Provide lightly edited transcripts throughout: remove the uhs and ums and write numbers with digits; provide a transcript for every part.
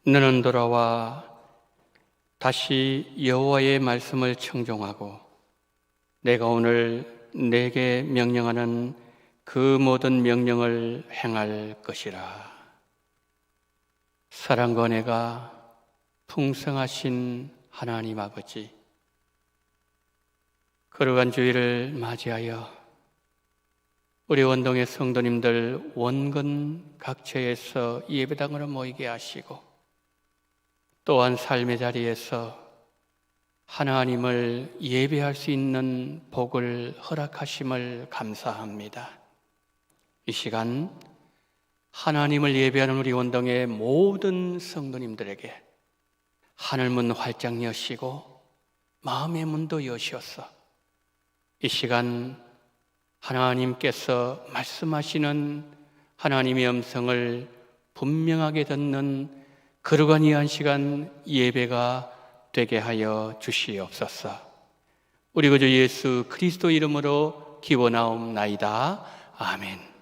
너는 돌아와 다시 여호와의 말씀을 청종하고 내가 오늘 내게 명령하는 그 모든 명령을 행할 것이라. 사랑과 은혜가 풍성하신 하나님 아버지, 거룩한 주일을 맞이하여 우리 원동의 성도님들 원근 각처에서 예배당으로 모이게 하시고 또한 삶의 자리에서 하나님을 예배할 수 있는 복을 허락하심을 감사합니다. 이 시간 하나님을 예배하는 우리 원동의 모든 성도님들에게 하늘문 활짝 여시고 마음의 문도 여시어서 이 시간 하나님께서 말씀하시는 하나님의 음성을 분명하게 듣는 거룩한 이 한 시간 예배가 되게 하여 주시옵소서. 우리 구주 예수 그리스도 이름으로 기원하옵나이다. 아멘.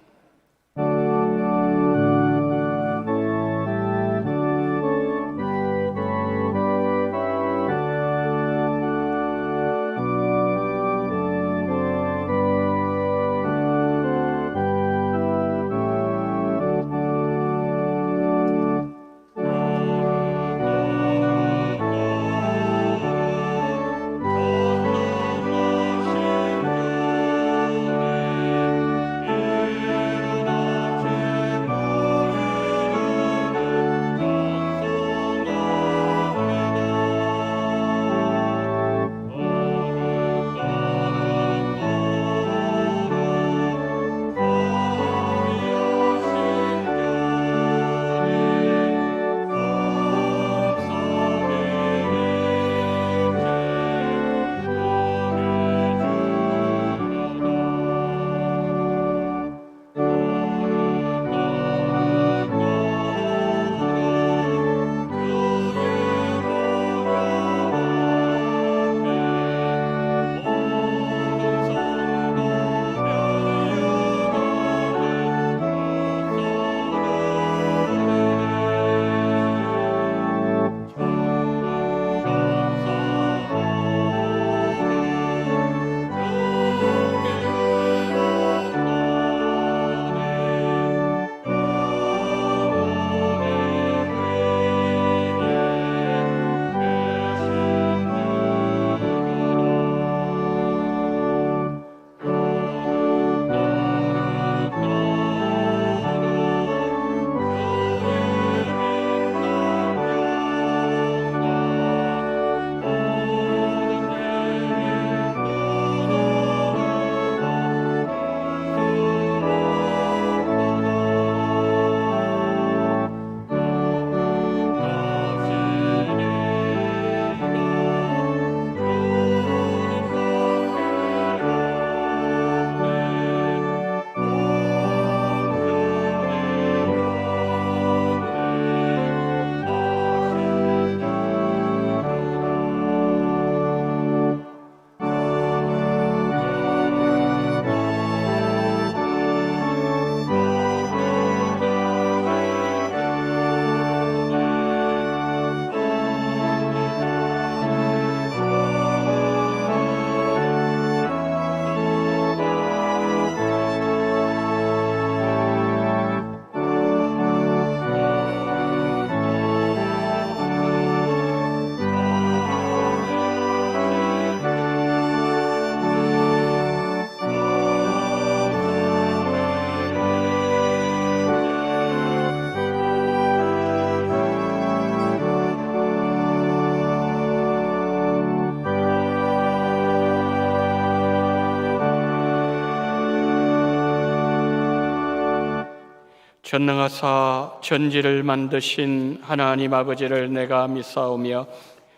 전능하사 천지를 만드신 하나님 아버지를 내가 믿사오며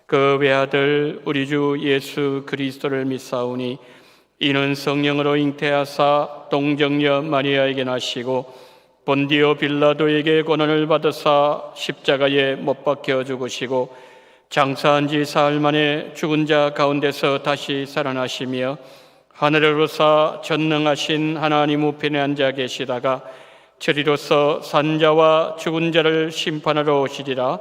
그 외아들 우리 주 예수 그리스도를 믿사오니 이는 성령으로 잉태하사 동정녀 마리아에게 나시고 본디오 빌라도에게 고난을 받으사 십자가에 못 박혀 죽으시고 장사한 지 사흘 만에 죽은 자 가운데서 다시 살아나시며 하늘에 오르사 전능하신 하나님 우편에 앉아 계시다가 저리로서 산자와 죽은 자를 심판하러 오시리라.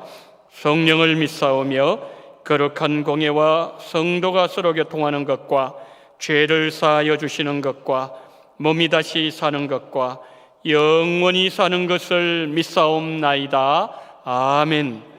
성령을 믿사오며 거룩한 공예와 성도가 서로 교통하는 것과 죄를 사하여 주시는 것과 몸이 다시 사는 것과 영원히 사는 것을 믿사옵나이다. 아멘.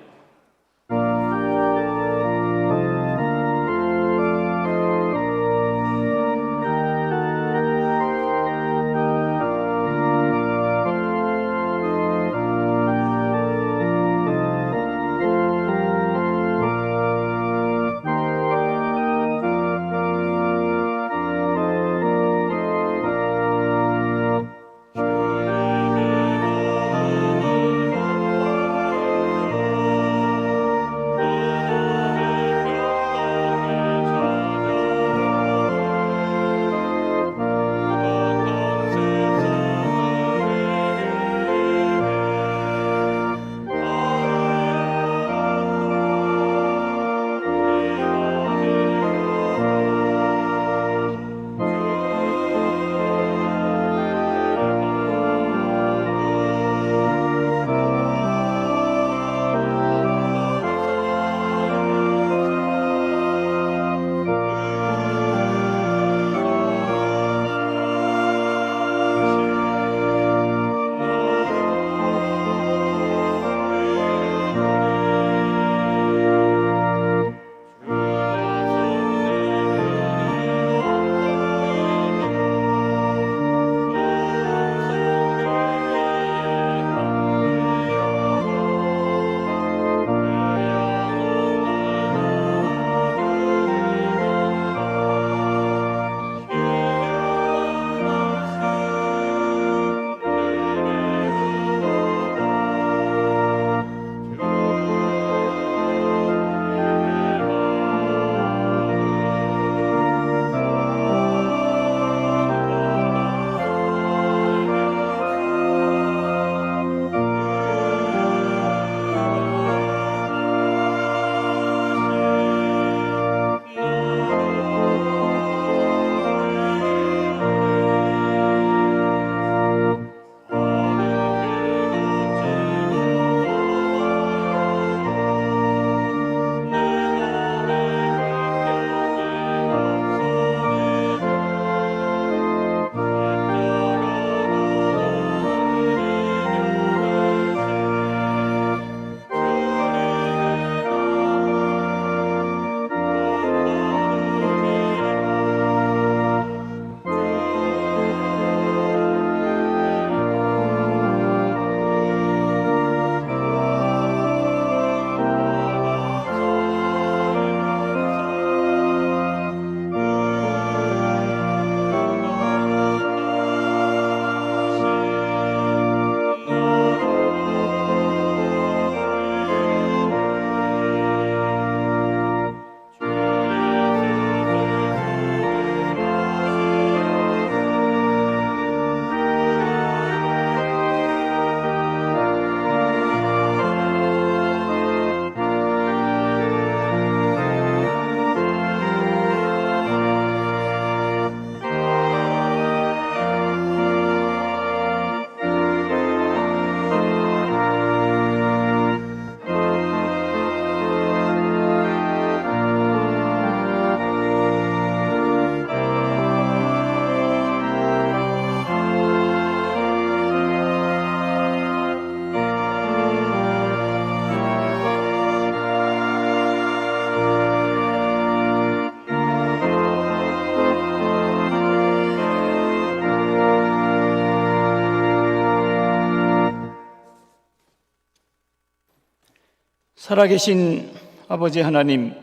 살아계신 아버지 하나님,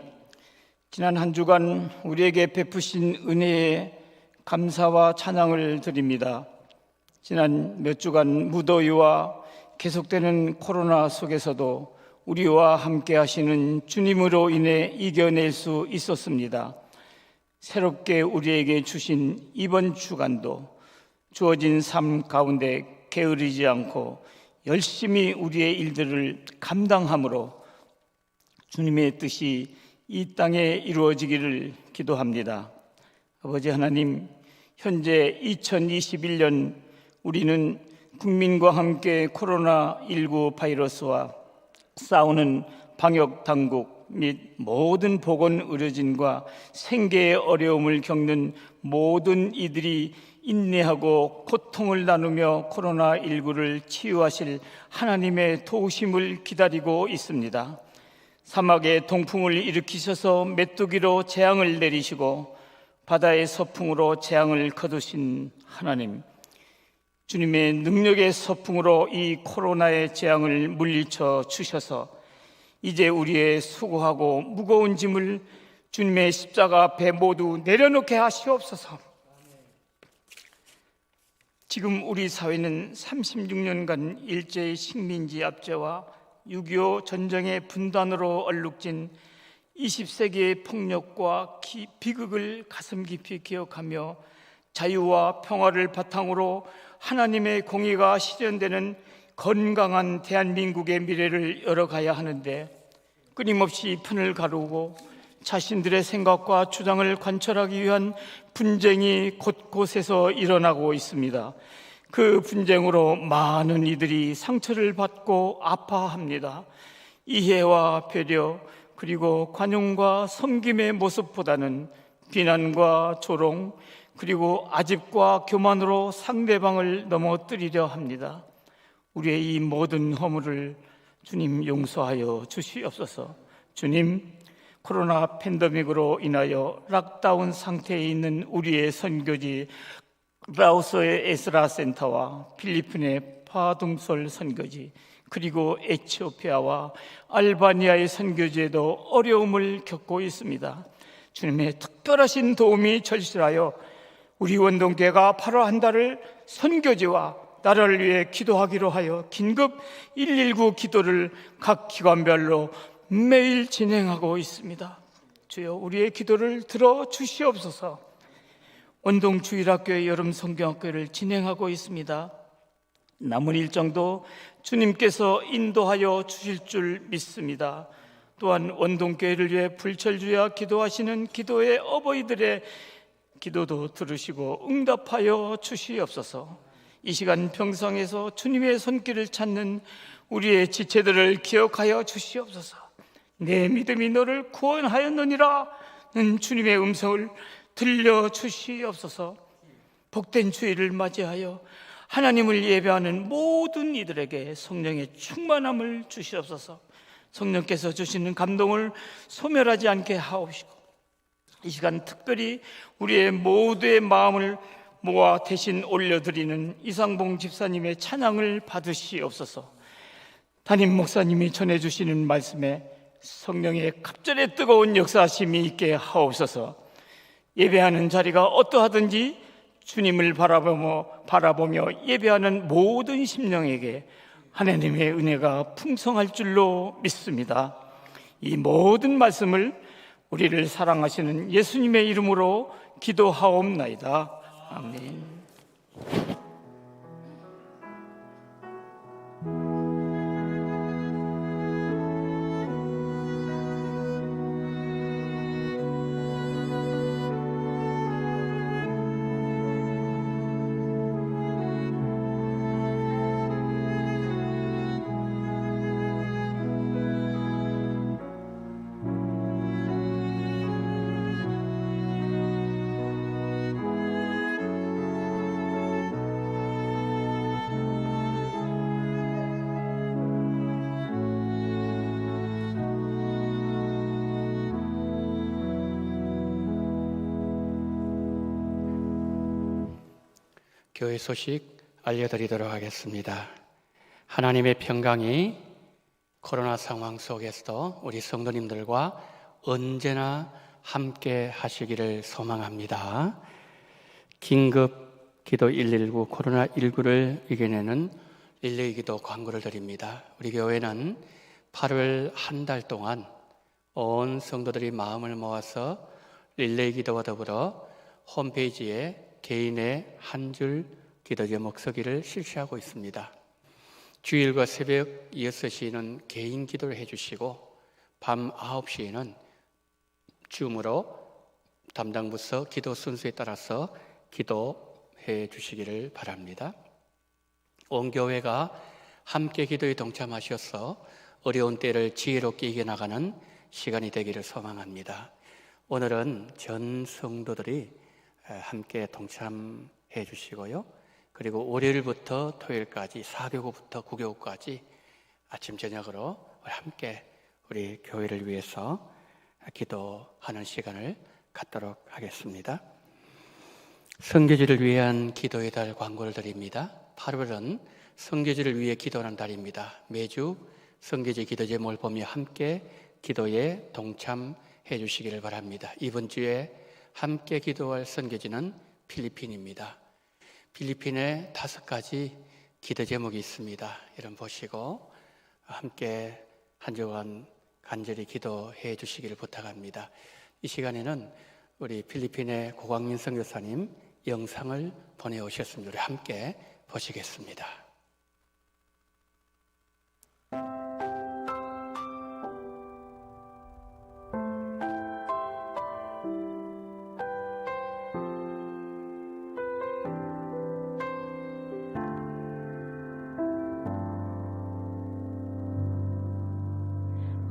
지난 한 주간 우리에게 베푸신 은혜에 감사와 찬양을 드립니다. 지난 몇 주간 무더위와 계속되는 코로나 속에서도 우리와 함께 하시는 주님으로 인해 이겨낼 수 있었습니다. 새롭게 우리에게 주신 이번 주간도 주어진 삶 가운데 게으르지 않고 열심히 우리의 일들을 감당함으로 주님의 뜻이 이 땅에 이루어지기를 기도합니다. 아버지 하나님, 현재 2021년 우리는 국민과 함께 코로나19 바이러스와 싸우는 방역 당국 및 모든 보건 의료진과 생계의 어려움을 겪는 모든 이들이 인내하고 고통을 나누며 코로나19를 치유하실 하나님의 도우심을 기다리고 있습니다. 사막에 동풍을 일으키셔서 메뚜기로 재앙을 내리시고 바다의 서풍으로 재앙을 거두신 하나님, 주님의 능력의 서풍으로 이 코로나의 재앙을 물리쳐 주셔서 이제 우리의 수고하고 무거운 짐을 주님의 십자가 앞에 모두 내려놓게 하시옵소서. 지금 우리 사회는 36년간 일제의 식민지 압제와 6.25 전쟁의 분단으로 얼룩진 20세기의 폭력과 비극을 가슴 깊이 기억하며 자유와 평화를 바탕으로 하나님의 공의가 실현되는 건강한 대한민국의 미래를 열어가야 하는데 끊임없이 편을 가르고 자신들의 생각과 주장을 관철하기 위한 분쟁이 곳곳에서 일어나고 있습니다. 그 분쟁으로 많은 이들이 상처를 받고 아파합니다. 이해와 배려 그리고 관용과 섬김의 모습보다는 비난과 조롱 그리고 아집과 교만으로 상대방을 넘어뜨리려 합니다. 우리의 이 모든 허물을 주님 용서하여 주시옵소서. 주님, 코로나 팬데믹으로 인하여 락다운 상태에 있는 우리의 선교지 라오스의 에스라 센터와 필리핀의 파둥솔 선교지 그리고 에티오피아와 알바니아의 선교지에도 어려움을 겪고 있습니다. 주님의 특별하신 도움이 절실하여 우리 원동교회가 8월 한 달을 선교지와 나라를 위해 기도하기로 하여 긴급 119 기도를 각 기관별로 매일 진행하고 있습니다. 주여, 우리의 기도를 들어주시옵소서. 원동주일학교의 여름 성경학교를 진행하고 있습니다. 남은 일정도 주님께서 인도하여 주실 줄 믿습니다. 또한 원동교회를 위해 불철주야 기도하시는 기도의 어버이들의 기도도 들으시고 응답하여 주시옵소서. 이 시간 평상에서 주님의 손길을 찾는 우리의 지체들을 기억하여 주시옵소서. 내 믿음이 너를 구원하였느니라는 주님의 음성을 들려주시옵소서. 복된 주일을 맞이하여 하나님을 예배하는 모든 이들에게 성령의 충만함을 주시옵소서. 성령께서 주시는 감동을 소멸하지 않게 하옵시고 이 시간 특별히 우리의 모두의 마음을 모아 대신 올려드리는 이상봉 집사님의 찬양을 받으시옵소서. 담임 목사님이 전해주시는 말씀에 성령의 갑절의 뜨거운 역사심이 있게 하옵소서. 예배하는 자리가 어떠하든지 주님을 바라보며 예배하는 모든 심령에게 하나님의 은혜가 풍성할 줄로 믿습니다. 이 모든 말씀을 우리를 사랑하시는 예수님의 이름으로 기도하옵나이다. 아멘. 교회 소식 알려드리도록 하겠습니다. 하나님의 평강이 코로나 상황 속에서도 우리 성도님들과 언제나 함께 하시기를 소망합니다. 긴급 기도 119 코로나19를 이겨내는 릴레이 기도 광고를 드립니다. 우리 교회는 8월 한 달 동안 온 성도들이 마음을 모아서 릴레이 기도와 더불어 홈페이지에 개인의 한 줄 기도 제목 서기를 실시하고 있습니다. 주일과 새벽 6시에는 개인 기도를 해주시고 밤 9시에는 줌으로 담당 부서 기도 순서에 따라서 기도해 주시기를 바랍니다. 온 교회가 함께 기도에 동참하셔서 어려운 때를 지혜롭게 이겨나가는 시간이 되기를 소망합니다. 오늘은 전 성도들이 함께 동참해 주시고요. 그리고 월요일부터 토요일까지 4교구부터 9교구까지 아침 저녁으로 함께 우리 교회를 위해서 기도하는 시간을 갖도록 하겠습니다. 성교지를 위한 기도의 달 광고를 드립니다. 8월은 성교지를 위해 기도하는 달입니다. 매주 성교지 기도 제목을 보며 함께 기도에 동참해 주시기를 바랍니다. 이번 주에 함께 기도할 선교지는 필리핀입니다. 필리핀에 5가지 기도 제목이 있습니다. 여러분 보시고 함께 한 주간 간절히 기도해 주시기를 부탁합니다. 이 시간에는 우리 필리핀의 고광민 선교사님 영상을 보내오셨습니다. 우리 함께 보시겠습니다.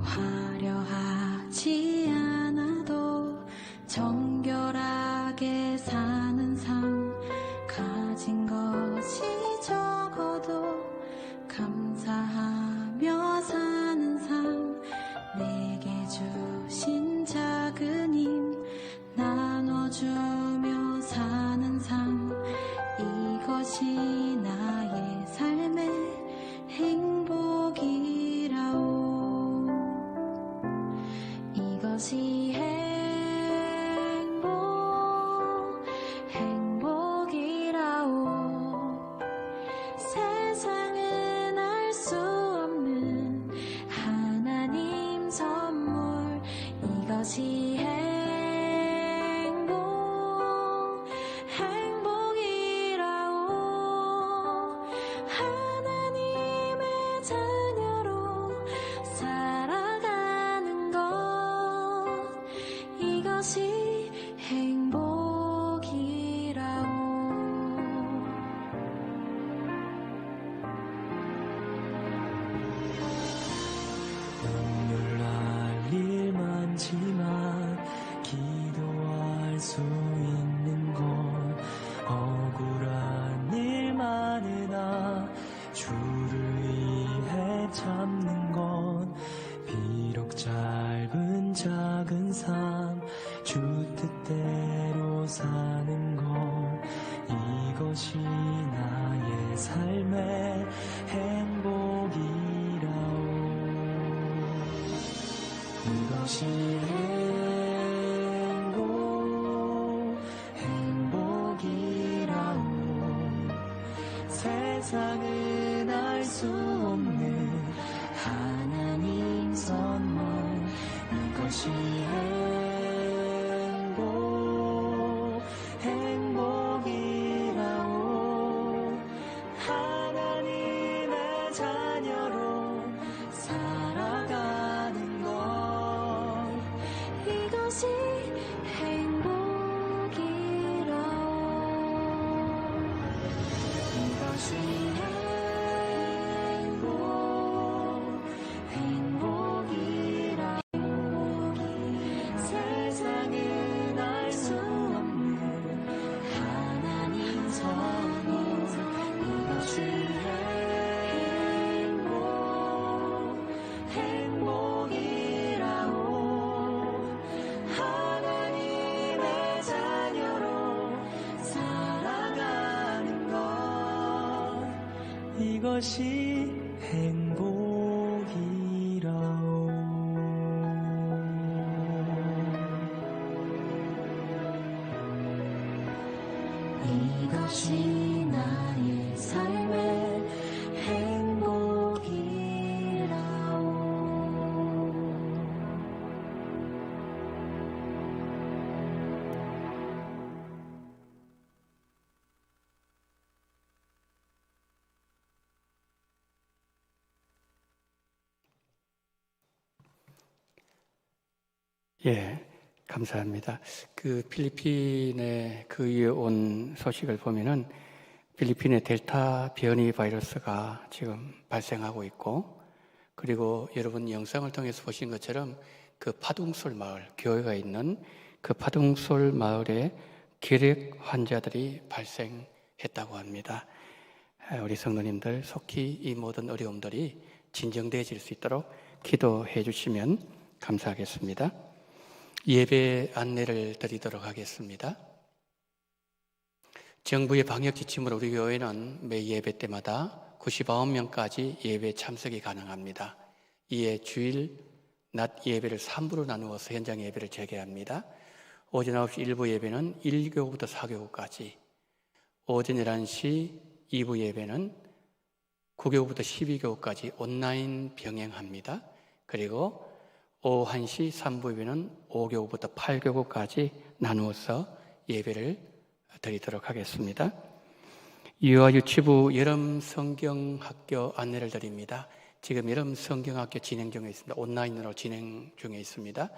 화려하지 않아도 정결하게 사는 삶, 가진 것이 적어도 감사하며 사는 삶, 내게 주신 작은 힘 나눠주며 사는 삶, 이것이 나의 삶의 행복이라오. 이것이 행복이라오. 세상은 알 수 없는 하나님 선물, 이것이 행복이라오. 하나님의 자녀로 살아가는 것, 이것이 행복이라오. 눈물 날 일 많지만 기도할 수 있는 건 억울한 일 많으나 주를 위해 참는 건 비록 짧은 작은 삶 주 뜻대로 사는 건 이것이 나의 삶의 행복이라오. 이것이 행복이라오. 세상은 알 수 없는 하나님 선물, 이것이 행복이라오. 하나님의 자녀로 살아가는 것, 이것이 행복이라오. 이것이 행복이라오. 세상은 알 수 없는 하나님 선물, 이것이 행복이라오. 하나님의 자녀로 살아가는 것, 이것이 행복이라오. 이것이 나의 삶의 행복이라오. 예, 감사합니다. 그 필리핀에 그 위에 온 소식을 보면은 필리핀에 델타 변이 바이러스가 지금 발생하고 있고, 그리고 여러분 영상을 통해서 보신 것처럼 그 파동솔 마을, 교회가 있는 그 파동솔 마을에 결핵 환자들이 발생했다고 합니다. 우리 성도님들 속히 이 모든 어려움들이 진정되어질 수 있도록 기도해 주시면 감사하겠습니다. 예배 안내를 드리도록 하겠습니다. 정부의 방역 지침으로 우리 교회는 매 예배 때마다 99명까지 예배 참석이 가능합니다. 이에 주일 낮 예배를 3부로 나누어서 현장 예배를 재개합니다. 오전 9시 1부 예배는 1교구부터 4교구까지, 오전 11시 2부 예배는 9교구부터 12교구까지 온라인 병행합니다. 그리고 오후 1시 3부 예배는 5교구부터 8교구까지 나누어서 예배를 드리도록 하겠습니다. 유아 유치부 여름 성경학교 안내를 드립니다. 지금 여름 성경학교 진행 중에 있습니다. 온라인으로 진행 중에 있습니다.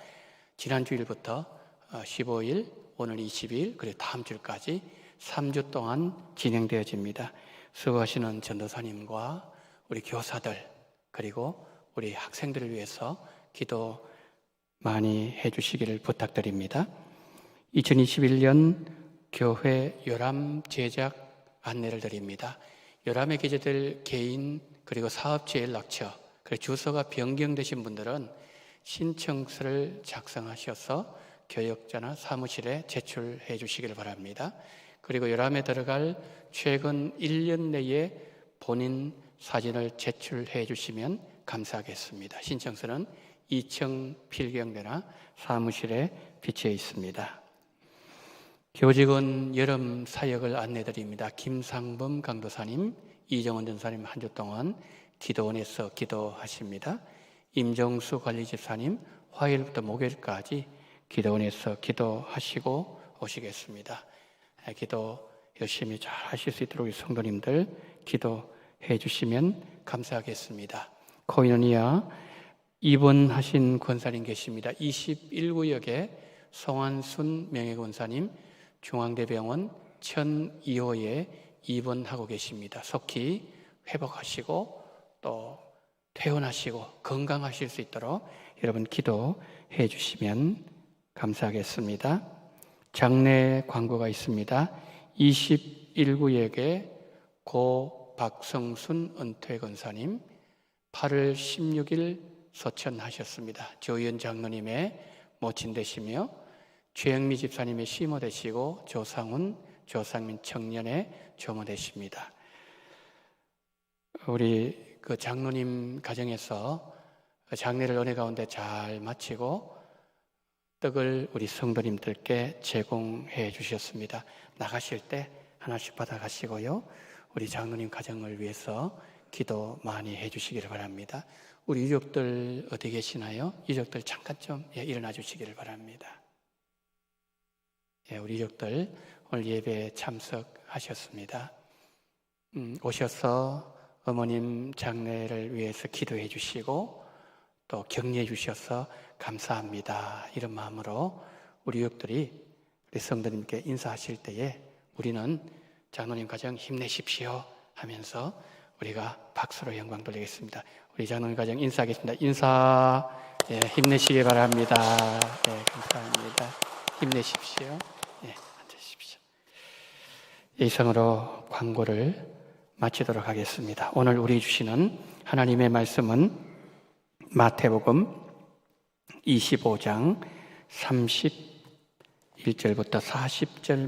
지난 주일부터 15일, 오늘 20일, 그리고 다음 주일까지 3주 동안 진행되어집니다. 수고하시는 전도사님과 우리 교사들, 그리고 우리 학생들을 위해서 기도 많이 해주시기를 부탁드립니다. 2021년 교회 요람 제작 안내를 드립니다. 요람에 게재될 개인 그리고 사업체 연락처, 그리고 주소가 변경되신 분들은 신청서를 작성하셔서 교역자나 사무실에 제출해 주시길 바랍니다. 그리고 요람에 들어갈 최근 1년 내에 본인 사진을 제출해 주시면 감사하겠습니다. 신청서는 2층 필경대나 사무실에 비치해 있습니다. 교직원 여름 사역을 안내드립니다. 김상범 강도사님, 이정원 전사님 한 주 동안 기도원에서 기도하십니다. 임정수 관리집사님 화요일부터 목요일까지 기도원에서 기도하시고 오시겠습니다. 기도 열심히 잘 하실 수 있도록 성도님들 기도해 주시면 감사하겠습니다. 코이노니아 입원하신 권사님 계십니다. 21구역에 송한순 명예권사님 중앙대병원 1002호에 입원하고 계십니다. 속히 회복하시고 또 퇴원하시고 건강하실 수 있도록 여러분 기도해 주시면 감사하겠습니다. 장례 광고가 있습니다. 21구역에 고 박성순 은퇴권사님 8월 16일 소천하셨습니다. 조희연 장로님의 모친 되시며 최영미 집사님의 시모 되시고 조상훈, 조상민 청년의 조모 되십니다. 우리 그 장로님 가정에서 장례를 은혜 가운데 잘 마치고 떡을 우리 성도님들께 제공해 주셨습니다. 나가실 때 하나씩 받아가시고요. 우리 장로님 가정을 위해서 기도 많이 해 주시기를 바랍니다. 우리 유족들 어디 계시나요? 유족들 잠깐 좀 일어나 주시기를 바랍니다. 우리 유족들 오늘 예배에 참석하셨습니다. 오셔서 어머님 장례를 위해서 기도해 주시고 또 격려해 주셔서 감사합니다. 이런 마음으로 우리 유족들이 우리 성도님께 인사하실 때에 우리는 장로님 가정 힘내십시오 하면서 우리가 박수로 영광 돌리겠습니다. 우리 장로님 가정 인사하겠습니다. 인사. 힘내시기 바랍니다. 감사합니다. 힘내십시오. 앉으십시오. 이상으로 광고를 마치도록 하겠습니다. 오늘 우리 주시는 하나님의 말씀은 마태복음 25장 31절부터 40절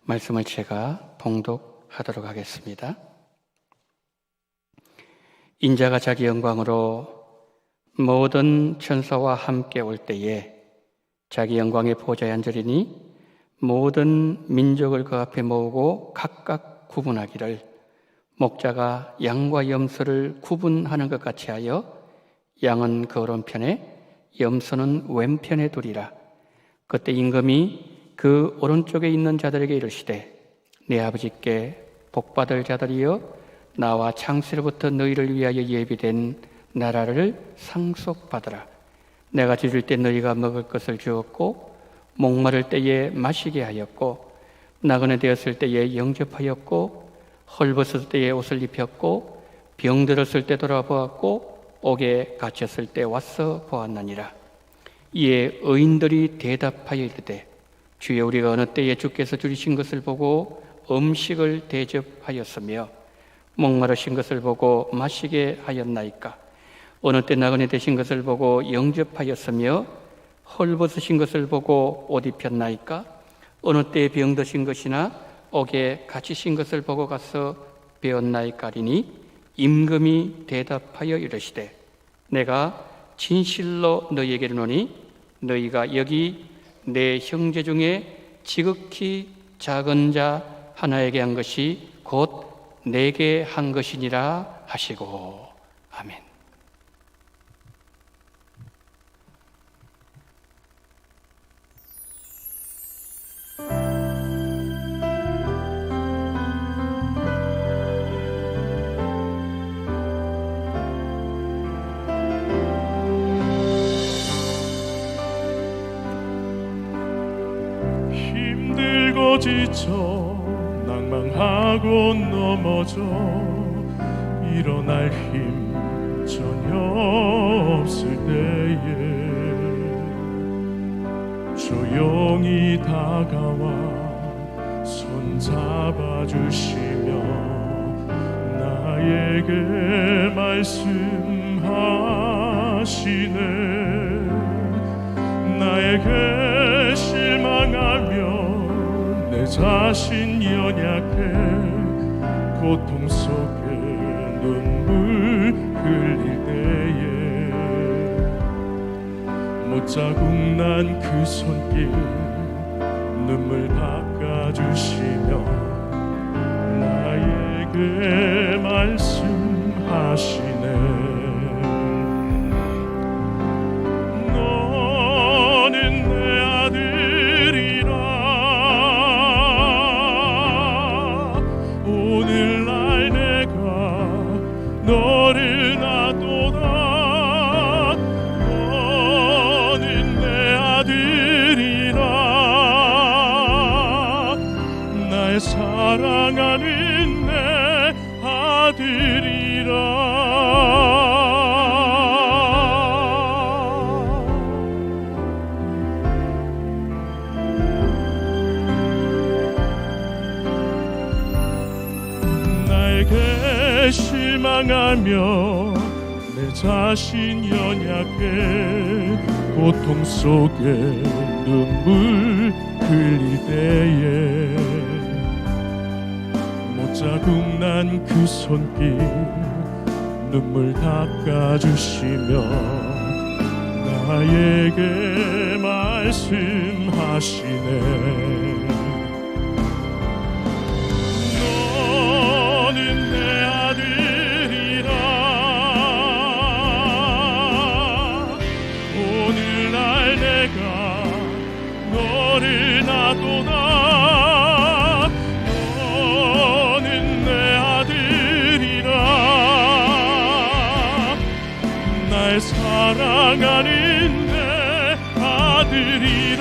말씀을 제가 봉독하도록 하겠습니다. 인자가 자기 영광으로 모든 천사와 함께 올 때에 자기 영광의 보좌에 앉으리니 모든 민족을 그 앞에 모으고 각각 구분하기를 목자가 양과 염소를 구분하는 것 같이 하여 양은 그 오른편에 염소는 왼편에 두리라. 그때 임금이 그 오른쪽에 있는 자들에게 이르시되 내 아버지께 복받을 자들이여 나와 창세로부터 너희를 위하여 예비된 나라를 상속받으라. 내가 줄일 때 너희가 먹을 것을 주었고 목마를 때에 마시게 하였고 나그네 되었을 때에 영접하였고 헐벗을 때에 옷을 입혔고 병들었을 때 돌아보았고 옥에 갇혔을 때 와서 보았나니라. 이에 의인들이 대답하여 이르되 주여 우리가 어느 때에 주께서 줄이신 것을 보고 음식을 대접하였으며 목마르신 것을 보고 마시게 하였나이까? 어느 때 나그네 되신 것을 보고 영접하였으며 헐벗으신 것을 보고 옷 입혔나이까? 어느 때에 병드신 것이나 옥에 갇히신 것을 보고 가서 배웠나이까리니 임금이 대답하여 이르시되 내가 진실로 너희에게 이르노니 너희가 여기 내 형제 중에 지극히 작은 자 하나에게 한 것이 곧 내게 한 것이니라 하시고. 아멘. 힘들고 지쳐 낭망하고 넘어져 일어날 힘 전혀 없을 때에 조용히 다가와 손 잡아주시며 나에게 말씀하시네. 나에게 실망하며 내 자신 연약해 고통 속에 눈물 흘릴 때에 못자국 난 그 손길 눈물 닦아주시며 나에게 말씀하시네. 너는 내 아들이라. 오늘날 내가 너를 놔도다. 너는 내 아들이라. 나의 사랑하는 내 아들이라. 나에게 실망하며 내 자신 연약해 고통 속에 눈물 흘릴 때에 못자국 난 그 손길 눈물 닦아주시며 나에게 말씀하시네. 너는 내 아들이라. 오늘날 내가 너를 놔도다. 너는 내 아들이라. 나의 사랑하는 내 아들이라.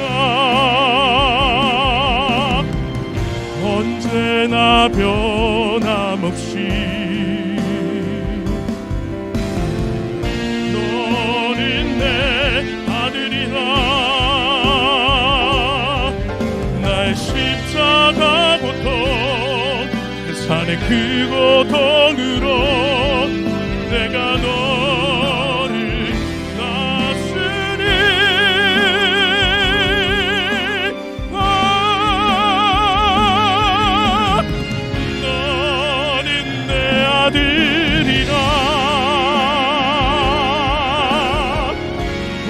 언제나 변함없이 너는 내 아들이라. 나의 십자가 고통 그 산의 그 고통으로 내가 너를 낳았으니 너는 내 아들이라.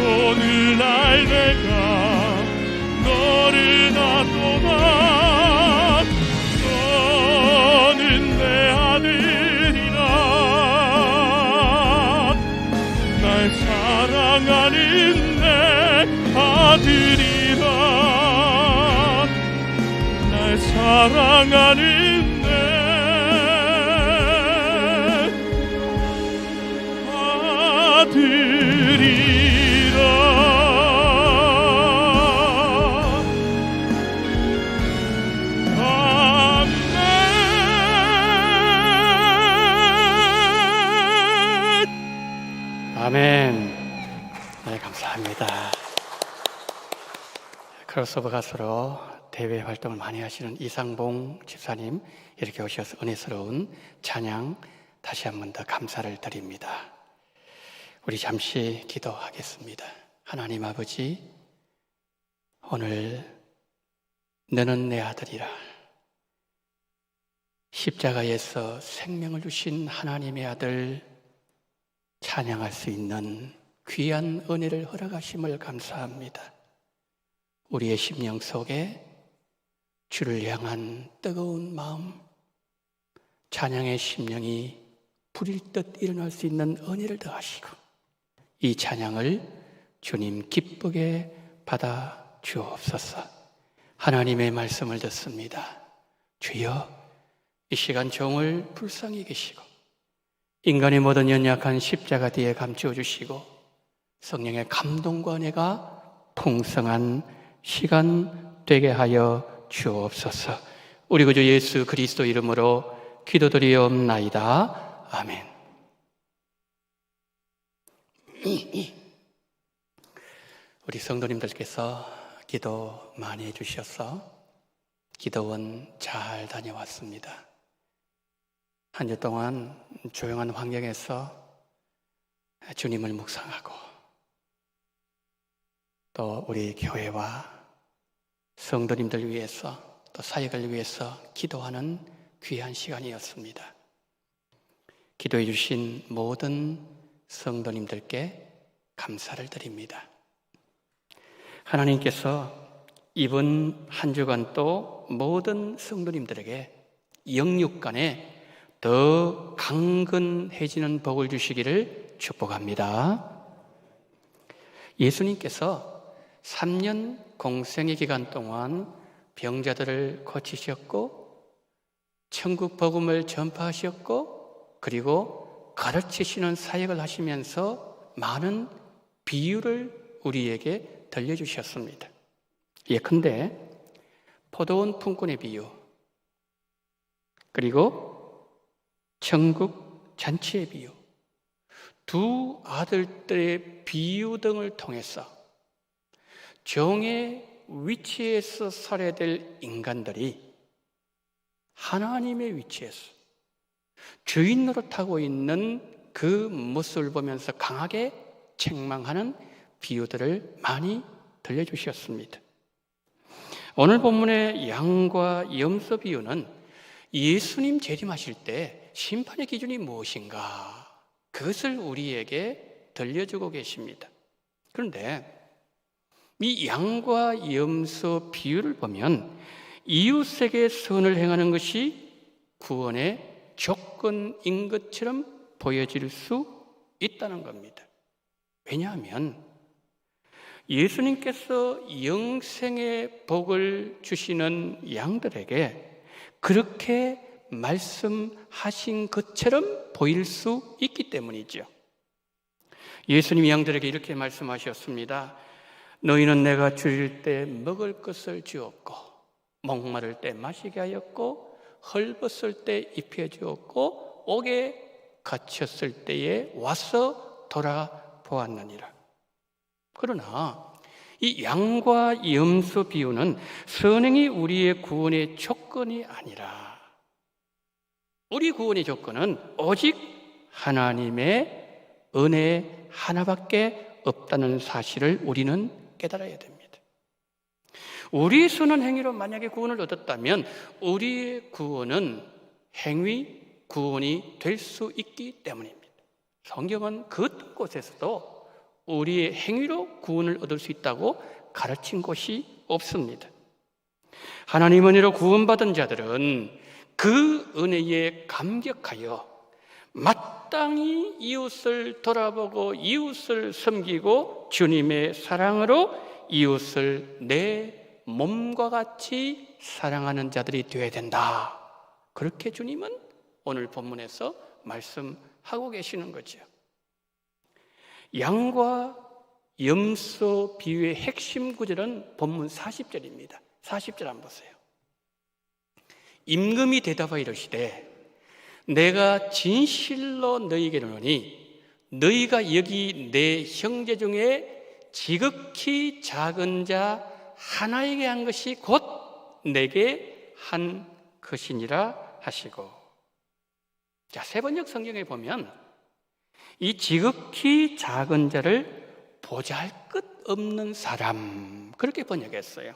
오늘날 내가 너를 놔도다. 너는 내 아들이라. 나의 사랑하는 내 아들이라. 나의 사랑하는 내 아들이라. 아멘. 감사합니다. 크로스오버 가수로 대외 활동을 많이 하시는 이상봉 집사님 이렇게 오셔서 은혜스러운 찬양 다시 한 번 더 감사를 드립니다. 우리 잠시 기도하겠습니다. 하나님 아버지, 오늘 너는 내 아들이라 십자가에서 생명을 주신 하나님의 아들 찬양할 수 있는 귀한 은혜를 허락하심을 감사합니다. 우리의 심령 속에 주를 향한 뜨거운 마음, 찬양의 심령이 불일 듯 일어날 수 있는 은혜를 더하시고 이 찬양을 주님 기쁘게 받아 주옵소서. 하나님의 말씀을 듣습니다. 주여, 이 시간 종을 불쌍히 계시고 인간의 모든 연약한 십자가 뒤에 감추어 주시고 성령의 감동과 은혜가 풍성한 시간 되게 하여 주옵소서. 우리 구주 예수 그리스도 이름으로 기도드리옵나이다. 아멘. 우리 성도님들께서 기도 많이 해주셔서 기도원 잘 다녀왔습니다. 한 주 동안 조용한 환경에서 주님을 묵상하고 또 우리 교회와 성도님들 위해서 또 사역을 위해서 기도하는 귀한 시간이었습니다. 기도해 주신 모든 성도님들께 감사를 드립니다. 하나님께서 이번 한 주간 또 모든 성도님들에게 영육간에 더 강건해지는 복을 주시기를 축복합니다. 예수님께서 3년 공생의 기간 동안 병자들을 고치셨고 천국 복음을 전파하셨고 그리고 가르치시는 사역을 하시면서 많은 비유를 우리에게 들려주셨습니다. 예컨대 포도원 품꾼의 비유, 그리고 천국 잔치의 비유, 두 아들들의 비유 등을 통해서 종의 위치에서 살아야 될 인간들이 하나님의 위치에서 주인 노릇하고 있는 그 모습을 보면서 강하게 책망하는 비유들을 많이 들려주셨습니다. 오늘 본문의 양과 염소 비유는 예수님 재림하실 때 심판의 기준이 무엇인가, 그것을 우리에게 들려주고 계십니다. 그런데 이 양과 염소 비유를 보면 이웃에게 선을 행하는 것이 구원의 조건인 것처럼 보여질 수 있다는 겁니다. 왜냐하면 예수님께서 영생의 복을 주시는 양들에게 그렇게 말씀하신 것처럼 보일 수 있기 때문이죠. 예수님이 양들에게 이렇게 말씀하셨습니다. 너희는 내가 줄일 때 먹을 것을 주었고 목마를 때 마시게 하였고 헐벗을 때 입혀주었고 옥에 갇혔을 때에 와서 돌아보았느니라. 그러나 이 양과 염소 비유는 선행이 우리의 구원의 조건이 아니라 우리 구원의 조건은 오직 하나님의 은혜 하나밖에 없다는 사실을 우리는 깨달아야 됩니다. 우리의 선한 행위로 만약에 구원을 얻었다면 우리의 구원은 행위 구원이 될 수 있기 때문입니다. 성경은 그 어떤 곳에서도 우리의 행위로 구원을 얻을 수 있다고 가르친 곳이 없습니다. 하나님 은혜로 구원받은 자들은 그 은혜에 감격하여 마땅히 이웃을 돌아보고 이웃을 섬기고 주님의 사랑으로 이웃을 내 몸과 같이 사랑하는 자들이 되어야 된다. 그렇게 주님은 오늘 본문에서 말씀하고 계시는 거죠. 양과 염소 비유의 핵심 구절은 본문 40절입니다. 40절 한번 보세요. 임금이 대답하여 이르시되 내가 진실로 너희에게 이르노니 너희가 여기 내 형제 중에 지극히 작은 자 하나에게 한 것이 곧 내게 한 것이니라 하시고. 자, 세번역 성경에 보면 이 지극히 작은 자를 보잘것없는 사람, 그렇게 번역했어요.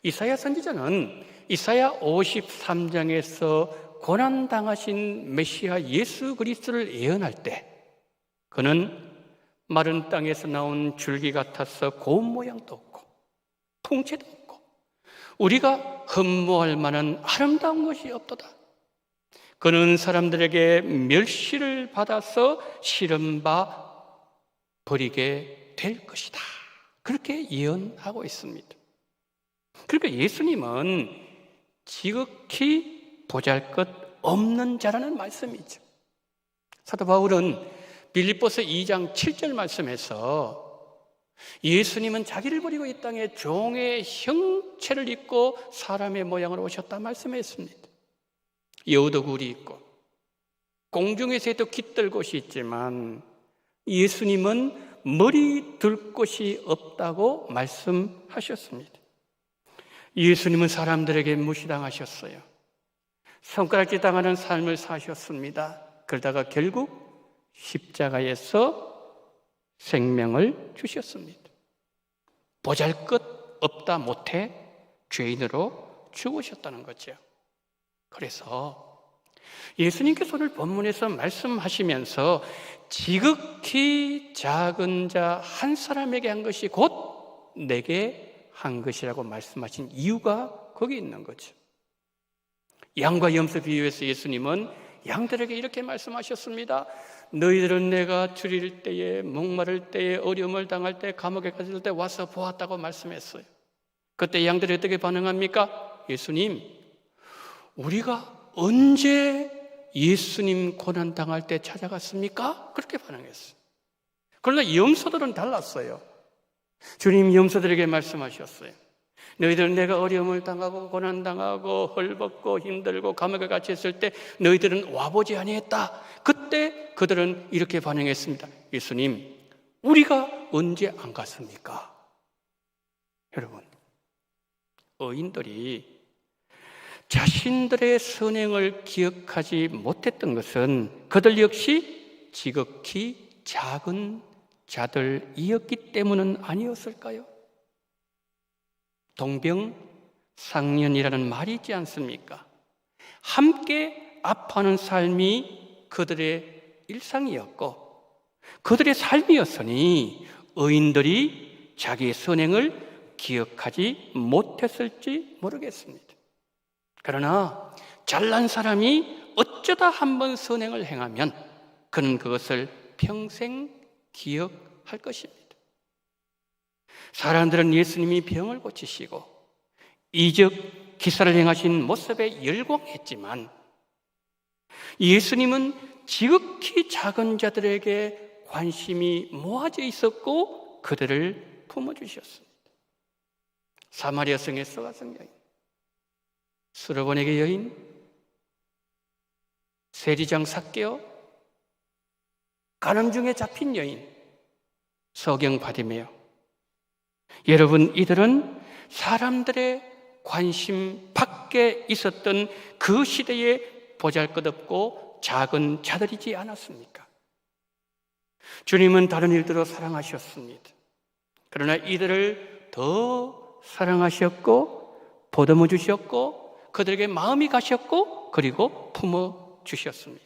이사야 선지자는 이사야 53장에서 고난당하신 메시아 예수 그리스도를 예언할 때 그는 마른 땅에서 나온 줄기 같아서 고운 모양도 없고 풍채도 없고 우리가 흠모할 만한 아름다운 것이 없도다. 그는 사람들에게 멸시를 받아서 시름바 버리게 될 것이다. 그렇게 예언하고 있습니다. 그러니까 예수님은 지극히 보잘것없는 자라는 말씀이죠. 사도 바울은 빌립보서 2장 7절 말씀에서 예수님은 자기를 버리고 이 땅에 종의 형체를 입고 사람의 모양으로 오셨다 말씀했습니다. 여우도 굴이 있고 공중에서도 깃들 곳이 있지만 예수님은 머리 둘 곳이 없다고 말씀하셨습니다. 예수님은 사람들에게 무시당하셨어요. 손가락질 당하는 삶을 사셨습니다. 그러다가 결국 십자가에서 생명을 주셨습니다. 보잘것없다 못해 죄인으로 죽으셨다는 거죠. 그래서 예수님께서 오늘 본문에서 말씀하시면서 지극히 작은 자 한 사람에게 한 것이 곧 내게 한 것이라고 말씀하신 이유가 거기 있는 거죠. 양과 염소 비유해서 예수님은 양들에게 이렇게 말씀하셨습니다. 너희들은 내가 줄일 때에, 목마를 때에, 어려움을 당할 때, 감옥에 갇힐 때 와서 보았다고 말씀했어요. 그때 양들이 어떻게 반응합니까? 예수님, 우리가 언제 예수님 고난당할 때 찾아갔습니까? 그렇게 반응했어요. 그러나 염소들은 달랐어요. 주님 염소들에게 말씀하셨어요. 너희들은 내가 어려움을 당하고 고난당하고 헐벗고 힘들고 감옥에 갇혔을 때 너희들은 와보지 아니했다. 그때 그들은 이렇게 반응했습니다. 예수님, 우리가 언제 안 갔습니까? 여러분, 의인들이 자신들의 선행을 기억하지 못했던 것은 그들 역시 지극히 작은 자들이었기 때문은 아니었을까요? 동병상련이라는 말이 있지 않습니까? 함께 아파하는 삶이 그들의 일상이었고 그들의 삶이었으니 의인들이 자기의 선행을 기억하지 못했을지 모르겠습니다. 그러나 잘난 사람이 어쩌다 한번 선행을 행하면 그는 그것을 평생 기억할 것입니다. 사람들은 예수님이 병을 고치시고 이적 기사를 행하신 모습에 열광했지만 예수님은 지극히 작은 자들에게 관심이 모아져 있었고 그들을 품어주셨습니다. 사마리아 성의 서가성 여인, 수르보네게 여인, 세리장 삭개오, 간음 중에 잡힌 여인, 서경 바디메오. 여러분, 이들은 사람들의 관심 밖에 있었던 그 시대에 보잘것없고 작은 자들이지 않았습니까? 주님은 다른 일들로 사랑하셨습니다. 그러나 이들을 더 사랑하셨고 보듬어 주셨고 그들에게 마음이 가셨고 그리고 품어 주셨습니다.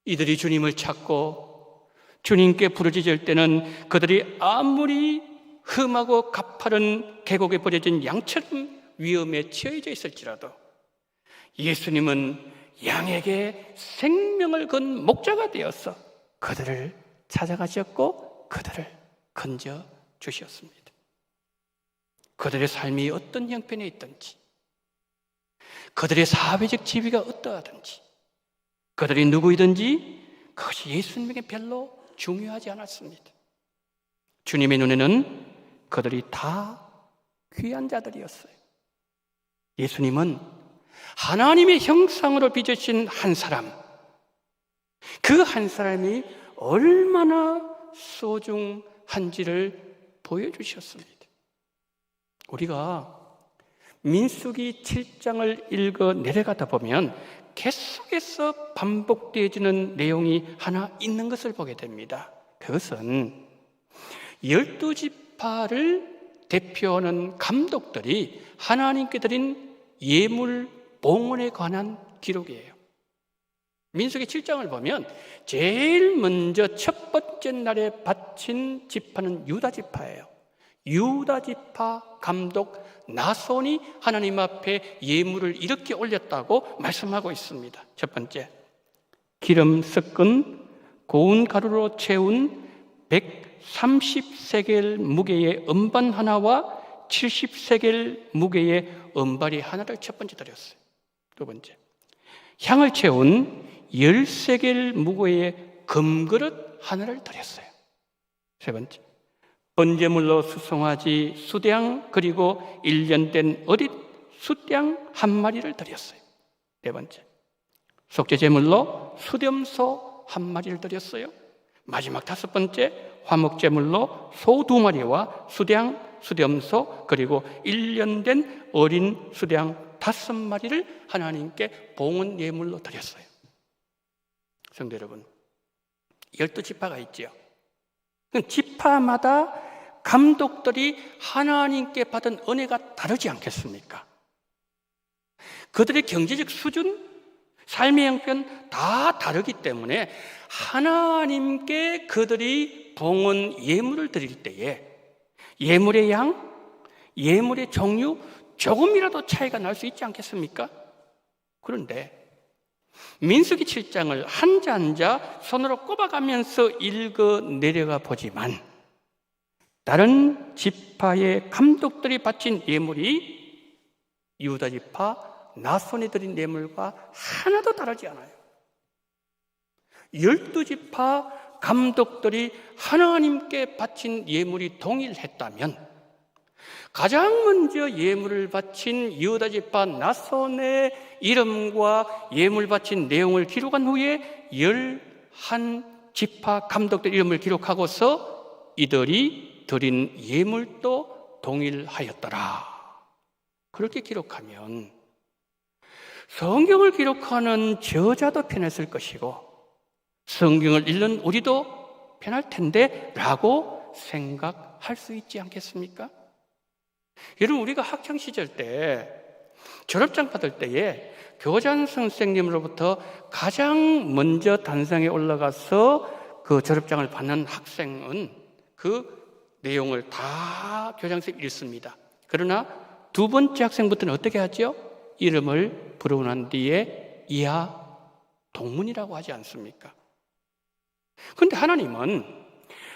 이들이 주님을 찾고 주님께 부르짖을 때는 그들이 아무리 흠하고 가파른 계곡에 버려진 양처럼 위험에 처해져 있을지라도 예수님은 양에게 생명을 건 목자가 되어서 그들을 찾아가셨고 그들을 건져 주셨습니다. 그들의 삶이 어떤 형편에 있든지 그들의 사회적 지위가 어떠하든지 그들이 누구이든지 그것이 예수님에게 별로 중요하지 않았습니다. 주님의 눈에는 그들이 다 귀한 자들이었어요. 예수님은 하나님의 형상으로 빚으신 한 사람, 그 한 사람이 얼마나 소중한지를 보여주셨습니다. 우리가 민수기 7장을 읽어 내려가다 보면 계속해서 반복되어지는 내용이 하나 있는 것을 보게 됩니다. 그것은 12지파를 대표하는 감독들이 하나님께 드린 예물 봉헌에 관한 기록이에요. 민수기 7장을 보면 제일 먼저 첫 번째 날에 바친 지파는 유다 지파예요. 유다 지파 감독 나손이 하나님 앞에 예물을 이렇게 올렸다고 말씀하고 있습니다. 첫 번째, 기름 섞은 고운 가루로 채운 130세겔 무게의 음반 하나와 70세겔 무게의 은발이 하나를 첫 번째 드렸어요. 두 번째, 향을 채운 10세겔 무게의 금그릇 하나를 드렸어요. 세 번째, 번제물로 수송아지 수양 그리고 1년 된 어린 숫양 한 마리를 드렸어요. 네 번째, 속죄제물로 수렴소 한 마리를 드렸어요. 마지막 다섯 번째, 화목제물로 소 2마리와 수렴소 그리고 1년 된 어린 수양 5마리를 하나님께 봉헌 예물로 드렸어요. 성도 여러분, 12지파가 있죠. 지파마다 감독들이 하나님께 받은 은혜가 다르지 않겠습니까? 그들의 경제적 수준, 삶의 형편 다 다르기 때문에 하나님께 그들이 봉헌 예물을 드릴 때에 예물의 양, 예물의 종류 조금이라도 차이가 날 수 있지 않겠습니까? 그런데 민수기 7장을 한자 한자 손으로 꼽아가면서 읽어 내려가 보지만 다른 지파의 감독들이 바친 예물이 유다 지파 나손이 드린 예물과 하나도 다르지 않아요. 12지파 감독들이 하나님께 바친 예물이 동일했다면 가장 먼저 예물을 바친 유다 지파 나손의 이름과 예물 바친 내용을 기록한 후에 11지파 감독들 이름을 기록하고서 이들이 드린 예물도 동일하였더라. 그렇게 기록하면 성경을 기록하는 저자도 편했을 것이고 성경을 읽는 우리도 편할 텐데 라고 생각할 수 있지 않겠습니까? 여러분, 우리가 학창시절 때 졸업장 받을 때에 교장 선생님으로부터 가장 먼저 단상에 올라가서 그 졸업장을 받는 학생은 그 내용을 다 교장 선생님이 읽습니다. 그러나 두 번째 학생부터는 어떻게 하죠? 이름을 부르고 난 뒤에 이하 동문이라고 하지 않습니까? 그런데 하나님은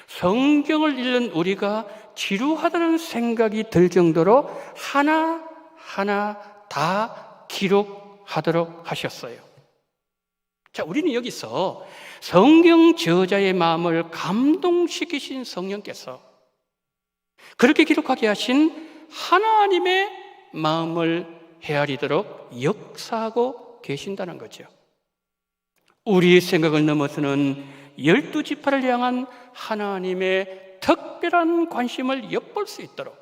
성경을 읽는 우리가 지루하다는 생각이 들 정도로 하나하나 다 기록하도록 하셨어요. 자, 우리는 여기서 성경 저자의 마음을 감동시키신 성령께서 그렇게 기록하게 하신 하나님의 마음을 헤아리도록 역사하고 계신다는 거죠. 우리의 생각을 넘어서는 12지파를 향한 하나님의 특별한 관심을 엿볼 수 있도록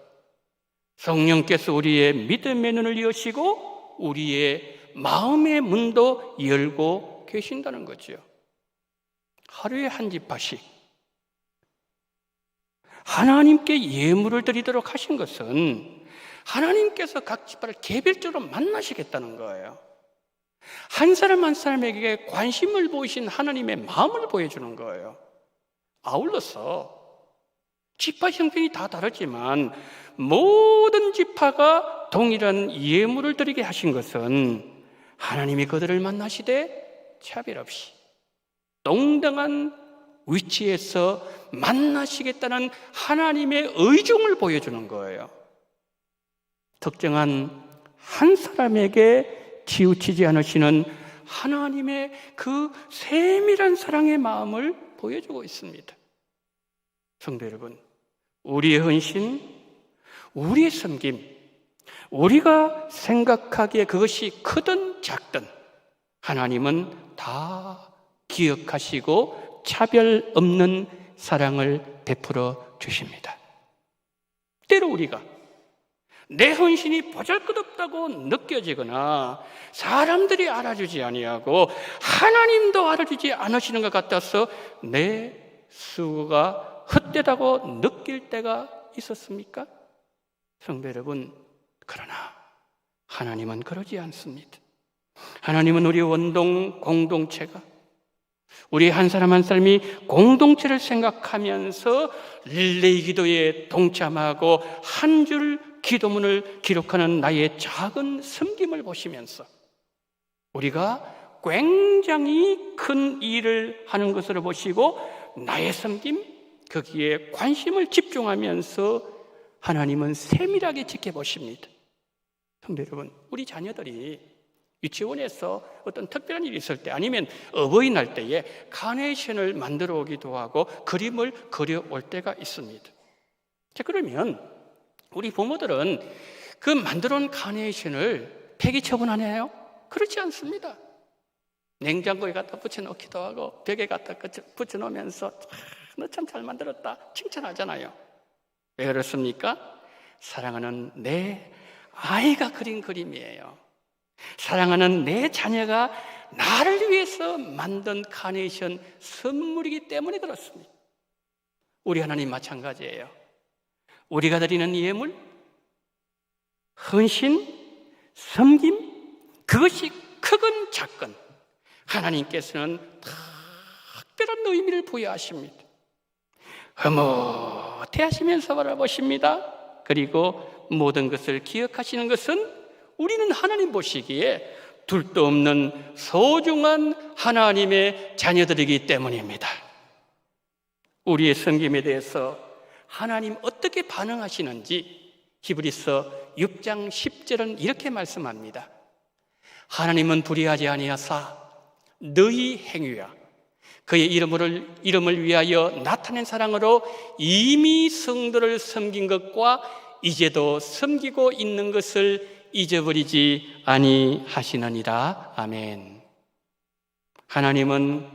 성령께서 우리의 믿음의 눈을 여시고 우리의 마음의 문도 열고 계신다는 거죠. 하루에 한 지파씩 하나님께 예물을 드리도록 하신 것은 하나님께서 각 지파를 개별적으로 만나시겠다는 거예요. 한 사람 한 사람에게 관심을 보이신 하나님의 마음을 보여주는 거예요. 아울러서 지파 형편이 다 다르지만 모든 지파가 동일한 예물을 드리게 하신 것은 하나님이 그들을 만나시되 차별 없이 동등한 위치에서 만나시겠다는 하나님의 의중을 보여주는 거예요. 특정한 한 사람에게 치우치지 않으시는 하나님의 그 세밀한 사랑의 마음을 보여주고 있습니다. 성도 여러분, 우리의 헌신, 우리의 섬김, 우리가 생각하기에 그것이 크든 작든 하나님은 다 기억하시고 차별 없는 사랑을 베풀어 주십니다. 때로 우리가 내 헌신이 보잘것없다고 느껴지거나 사람들이 알아주지 아니하고 하나님도 알아주지 않으시는 것 같아서 내 수고가 헛되다고 느낄 때가 있었습니까? 성도 여러분, 그러나 하나님은 그러지 않습니다. 하나님은 우리 원동 공동체가, 우리 한 사람 한 사람이 공동체를 생각하면서 릴레이 기도에 동참하고 한 줄 기도문을 기록하는 나의 작은 섬김을 보시면서 우리가 굉장히 큰 일을 하는 것으로 보시고 나의 섬김, 거기에 관심을 집중하면서 하나님은 세밀하게 지켜보십니다. 성도 여러분, 우리 자녀들이 유치원에서 어떤 특별한 일이 있을 때 아니면 어버이날 때에 카네이션을 만들어 오기도 하고 그림을 그려올 때가 있습니다. 자, 그러면 우리 부모들은 그 만들어 온 카네이션을 폐기 처분하나요? 그렇지 않습니다. 냉장고에 갖다 붙여놓기도 하고 벽에 갖다 붙여놓으면서 너 참 잘 만들었다 칭찬하잖아요. 왜 그렇습니까? 사랑하는 내 아이가 그린 그림이에요. 사랑하는 내 자녀가 나를 위해서 만든 카네이션 선물이기 때문에 그렇습니다. 우리 하나님 마찬가지예요. 우리가 드리는 예물, 헌신, 섬김, 그것이 크건 작건 하나님께서는 특별한 의미를 부여하십니다. 흐뭇해하시면서 바라보십니다. 그리고 모든 것을 기억하시는 것은 우리는 하나님 보시기에 둘도 없는 소중한 하나님의 자녀들이기 때문입니다. 우리의 섬김에 대해서 하나님 어떻게 반응하시는지 히브리서 6장 10절은 이렇게 말씀합니다. 하나님은 불의하지 아니하사 너희 행위와 그의 이름을 위하여 나타낸 사랑으로 이미 성도를 섬긴 것과 이제도 섬기고 있는 것을 잊어버리지 아니하시느니라. 아멘. 하나님은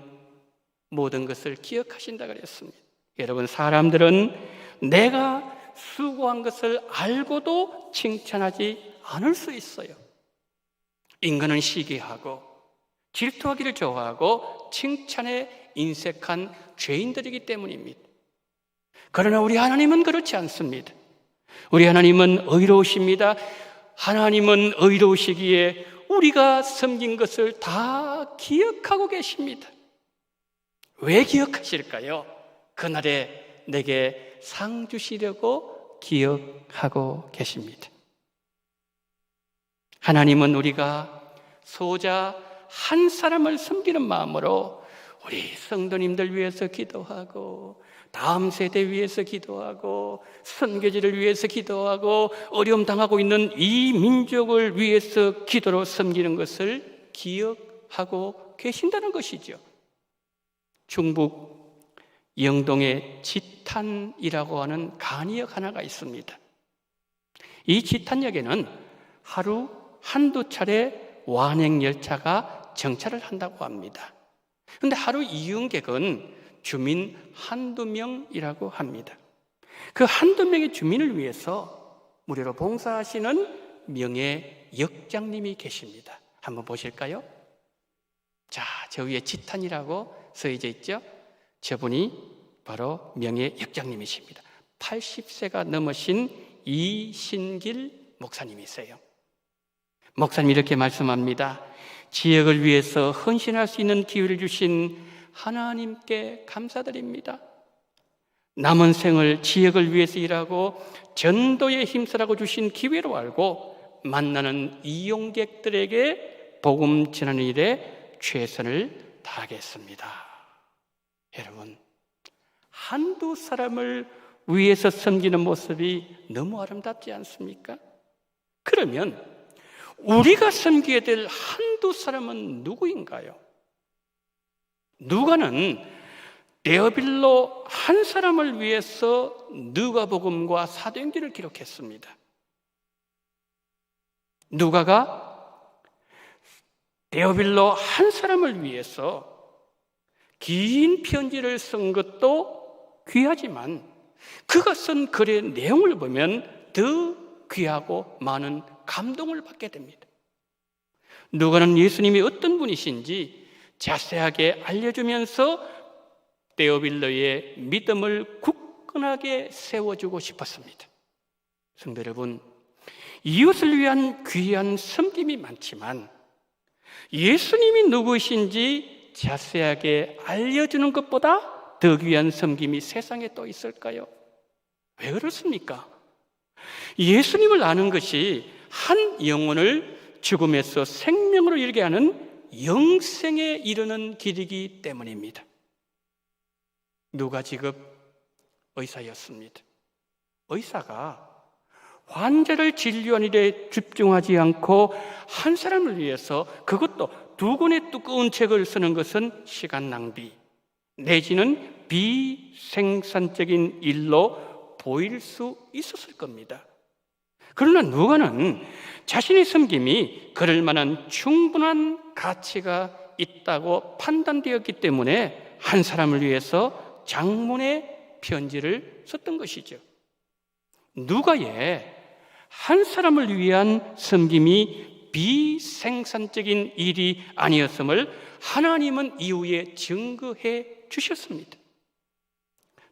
모든 것을 기억하신다 그랬습니다. 여러분, 사람들은 내가 수고한 것을 알고도 칭찬하지 않을 수 있어요. 인간은 시기하고 질투하기를 좋아하고 칭찬에 인색한 죄인들이기 때문입니다. 그러나 우리 하나님은 그렇지 않습니다. 우리 하나님은 의로우십니다. 하나님은 의로우시기에 우리가 섬긴 것을 다 기억하고 계십니다. 왜 기억하실까요? 그날에 내게 상 주시려고 기억하고 계십니다. 하나님은 우리가 소자 한 사람을 섬기는 마음으로 우리 성도님들 위해서 기도하고 다음 세대 위해서 기도하고 선교지를 위해서 기도하고 어려움 당하고 있는 이 민족을 위해서 기도로 섬기는 것을 기억하고 계신다는 것이죠. 중북 영동에 지탄이라고 하는 간이역 하나가 있습니다. 이 지탄역에는 하루 한두 차례 완행열차가 정차를 한다고 합니다. 그런데 하루 이용객은 주민 한두 명이라고 합니다. 그 한두 명의 주민을 위해서 무료로 봉사하시는 명예 역장님이 계십니다. 한번 보실까요? 자, 저 위에 지탄이라고 써져 있죠? 저분이 바로 명예 역장님이십니다. 80세가 넘으신 이신길 목사님이세요. 목사님이 이렇게 말씀합니다. 지역을 위해서 헌신할 수 있는 기회를 주신 하나님께 감사드립니다. 남은 생을 지역을 위해서 일하고 전도에 힘쓰라고 주신 기회로 알고 만나는 이용객들에게 복음 전하는 일에 최선을 다하겠습니다. 여러분, 한두 사람을 위해서 섬기는 모습이 너무 아름답지 않습니까? 그러면 우리가 섬겨야 될 한두 사람은 누구인가요? 누가는 데어빌로 한 사람을 위해서 누가복음과 사도행전을 기록했습니다. 누가가 데어빌로 한 사람을 위해서 긴 편지를 쓴 것도 귀하지만 그가 쓴 글의 내용을 보면 더 귀하고 많은 감동을 받게 됩니다. 누가는 예수님이 어떤 분이신지 자세하게 알려주면서 데오빌로의 믿음을 굳건하게 세워주고 싶었습니다. 성도 여러분, 이웃을 위한 귀한 섬김이 많지만 예수님이 누구이신지 자세하게 알려주는 것보다 더 귀한 섬김이 세상에 또 있을까요? 왜 그렇습니까? 예수님을 아는 것이 한 영혼을 죽음에서 생명으로 이르게 하는 영생에 이르는 길이기 때문입니다. 누가 직업 의사였습니다. 의사가 환자를 진료하는 일에 집중하지 않고 한 사람을 위해서, 그것도 두 권의 두꺼운 책을 쓰는 것은 시간 낭비 내지는 비생산적인 일로 보일 수 있었을 겁니다. 그러나 누가는 자신의 섬김이 그럴 만한 충분한 가치가 있다고 판단되었기 때문에 한 사람을 위해서 장문의 편지를 썼던 것이죠. 누가의 한 사람을 위한 섬김이 비생산적인 일이 아니었음을 하나님은 이후에 증거해 주셨습니다.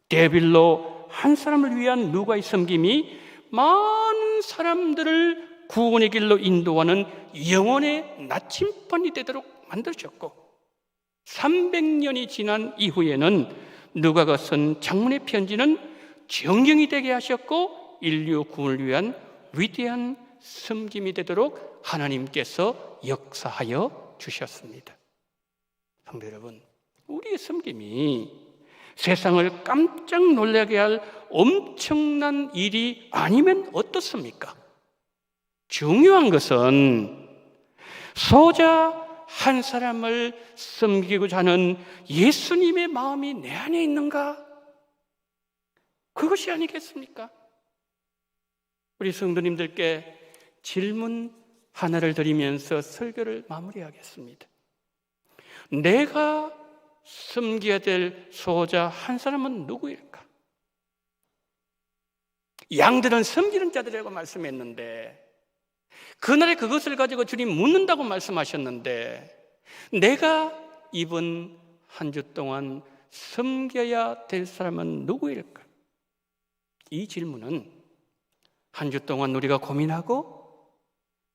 데빌로 한 사람을 위한 누가의 섬김이 많은 사람들을 구원의 길로 인도하는 영혼의 나침반이 되도록 만들어졌고, 300년이 지난 이후에는 누가가 쓴 장문의 편지는 정경이 되게 하셨고 인류 구원을 위한 위대한 섬김이 되도록 하나님께서 역사하여 주셨습니다. 성도 여러분, 우리의 섬김이 세상을 깜짝 놀라게 할 엄청난 일이 아니면 어떻습니까? 중요한 것은 소자 한 사람을 섬기고자 하는 예수님의 마음이 내 안에 있는가? 그것이 아니겠습니까? 우리 성도님들께 질문 하나를 드리면서 설교를 마무리하겠습니다. 내가 섬겨야 될 소자 한 사람은 누구일까? 양들은 섬기는 자들이라고 말씀했는데, 그날에 그것을 가지고 주님 묻는다고 말씀하셨는데, 내가 이번 한 주 동안 섬겨야 될 사람은 누구일까? 이 질문은 한 주 동안 우리가 고민하고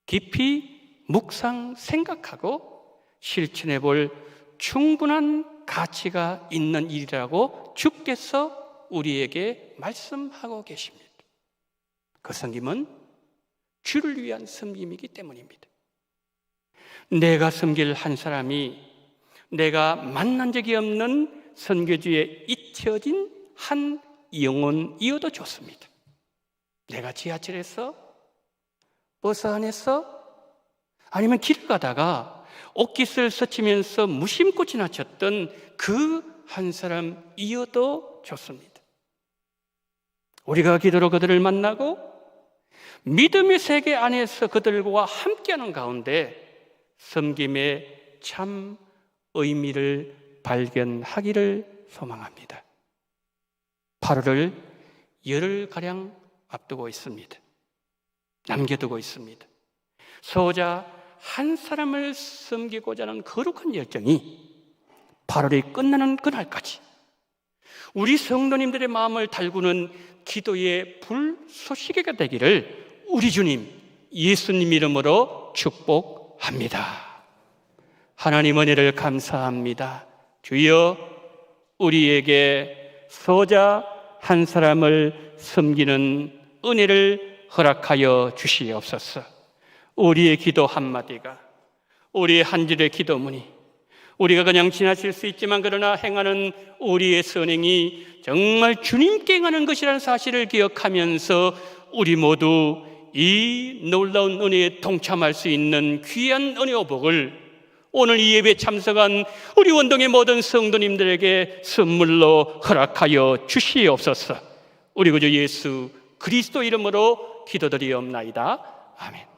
깊이 묵상 생각하고 실천해 볼 충분한 가치가 있는 일이라고 주께서 우리에게 말씀하고 계십니다. 그 섬김은 주를 위한 섬김이기 때문입니다. 내가 섬길 한 사람이 내가 만난 적이 없는 선교지에 잊혀진 한 영혼이어도 좋습니다. 내가 지하철에서, 버스 안에서, 아니면 길 가다가 옷깃을 스치면서 무심코 지나쳤던 그 한 사람이어도 좋습니다. 우리가 기도로 그들을 만나고 믿음의 세계 안에서 그들과 함께하는 가운데 섬김의 참 의미를 발견하기를 소망합니다. 8월을 열흘가량 앞두고 있습니다. 남겨두고 있습니다. 소자 한 사람을 섬기고자 하는 거룩한 열정이 8월이 끝나는 그날까지 우리 성도님들의 마음을 달구는 기도의 불쏘시개가 되기를 우리 주님 예수님 이름으로 축복합니다. 하나님 은혜를 감사합니다. 주여, 우리에게 소자 한 사람을 섬기는 은혜를 허락하여 주시옵소서. 우리의 기도 한마디가, 우리의 한 줄의 기도문이 우리가 그냥 지나칠 수 있지만 그러나 행하는 우리의 선행이 정말 주님께 행하는 것이라는 사실을 기억하면서 우리 모두 이 놀라운 은혜에 동참할 수 있는 귀한 은혜와 복을 오늘 이 예배에 참석한 우리 원동의 모든 성도님들에게 선물로 허락하여 주시옵소서. 우리 구주 예수 그리스도 이름으로 기도드리옵나이다. 아멘.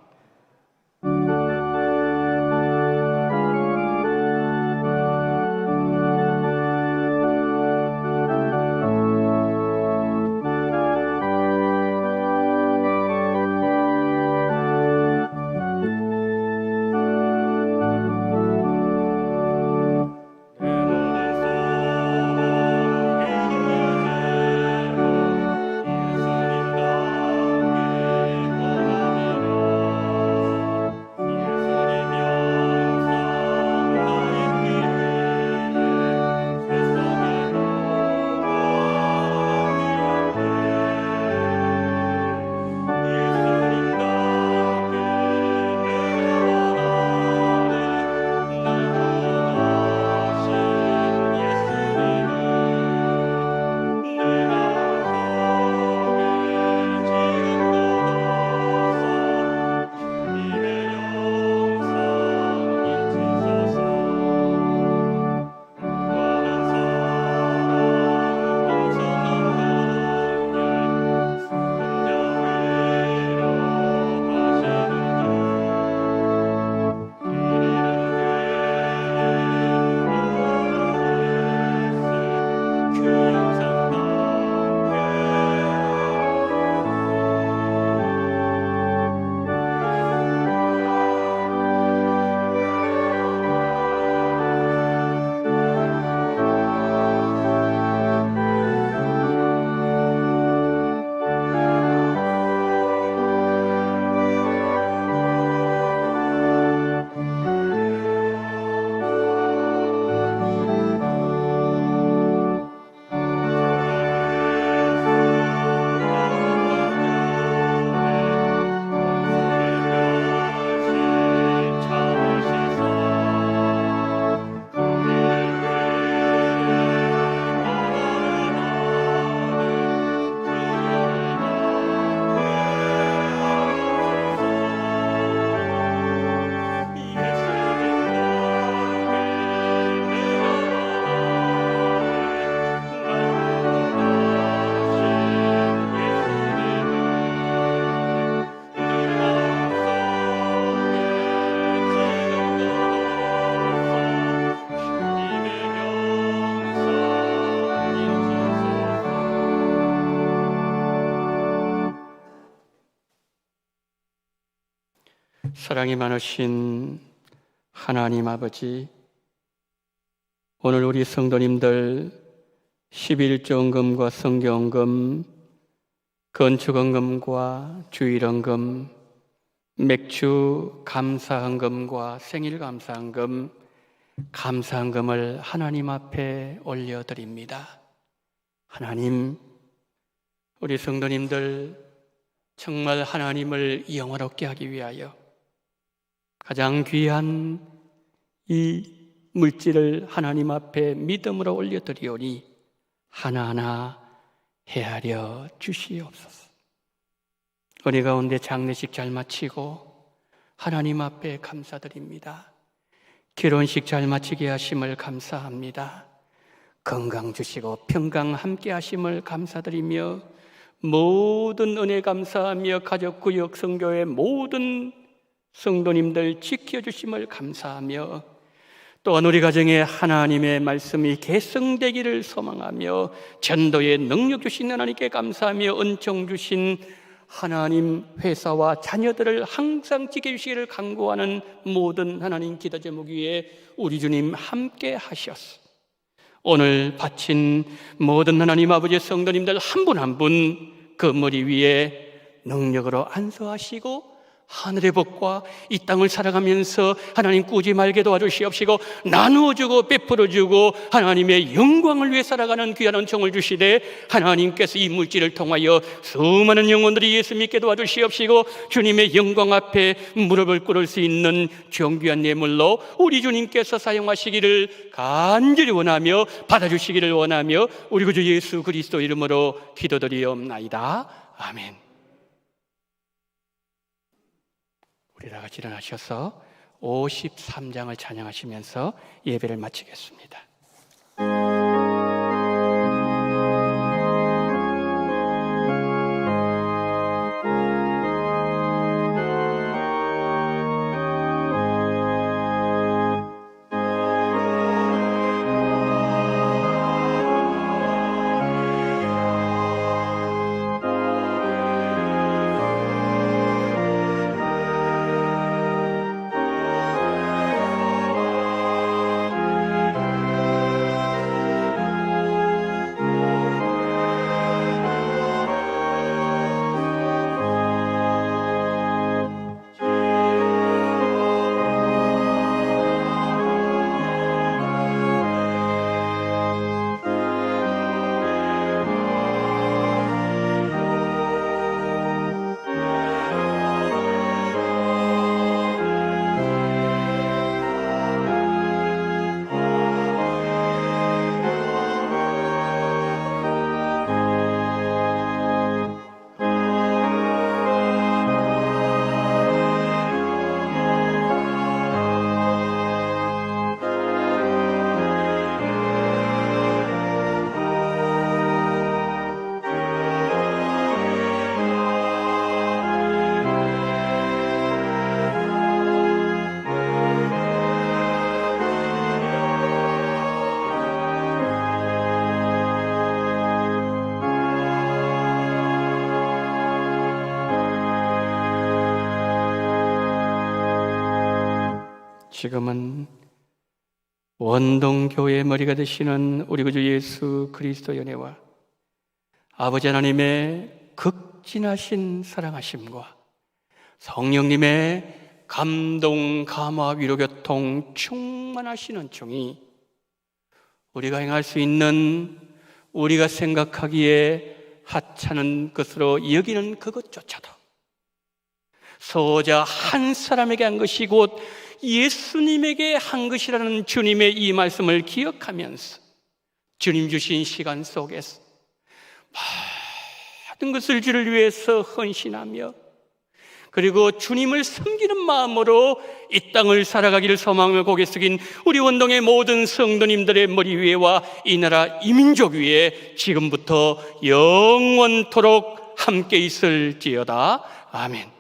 사랑이 많으신 하나님 아버지, 오늘 우리 성도님들 11조헌금과 성경헌금, 건축헌금과 주일헌금, 맥주 감사헌금과 생일감사헌금, 감사헌금을 하나님 앞에 올려드립니다. 하나님, 우리 성도님들 정말 하나님을 영화롭게 하기 위하여 가장 귀한 이 물질을 하나님 앞에 믿음으로 올려드리오니 하나하나 헤아려 주시옵소서. 은혜 가운데 장례식 잘 마치고 하나님 앞에 감사드립니다. 결혼식 잘 마치게 하심을 감사합니다. 건강 주시고 평강 함께 하심을 감사드리며 모든 은혜 감사하며 가족구역 성교회 모든 성도님들 지켜주심을 감사하며 또한 우리 가정에 하나님의 말씀이 계승되기를 소망하며 전도의 능력 주신 하나님께 감사하며 은총 주신 하나님 회사와 자녀들을 항상 지켜주시기를 간구하는 모든 하나님 기도 제목 위에 우리 주님 함께 하셨소. 오늘 바친 모든 하나님 아버지의 성도님들 한 분 한 분 그 머리 위에 능력으로 안수하시고 하늘의 복과 이 땅을 살아가면서 하나님 꾸지 말게 도와주시옵시고 나누어주고 베풀어주고 하나님의 영광을 위해 살아가는 귀한 은총을 주시되 하나님께서 이 물질을 통하여 수많은 영혼들이 예수 믿게 도와주시옵시고 주님의 영광 앞에 무릎을 꿇을 수 있는 존귀한 예물로 우리 주님께서 사용하시기를 간절히 원하며 받아주시기를 원하며 우리 구주 예수 그리스도 이름으로 기도드리옵나이다. 아멘. 우리 다 같이 일어나셔서 53장을 찬양하시면서 예배를 마치겠습니다. 지금은 원동교회의 머리가 되시는 우리 구주 예수 그리스도의 은혜와 아버지 하나님의 극진하신 사랑하심과 성령님의 감동, 감화, 위로, 교통 충만하시는 종이 우리가 행할 수 있는 우리가 생각하기에 하찮은 것으로 여기는 그것조차도 소자 한 사람에게 한 것이 곧 예수님에게 한 것이라는 주님의 이 말씀을 기억하면서 주님 주신 시간 속에서 모든 것을 주를 위해서 헌신하며 그리고 주님을 섬기는 마음으로 이 땅을 살아가기를 소망하며 고개 숙인 우리 원동의 모든 성도님들의 머리 위에와 이 나라 이민족 위에 지금부터 영원토록 함께 있을지어다. 아멘.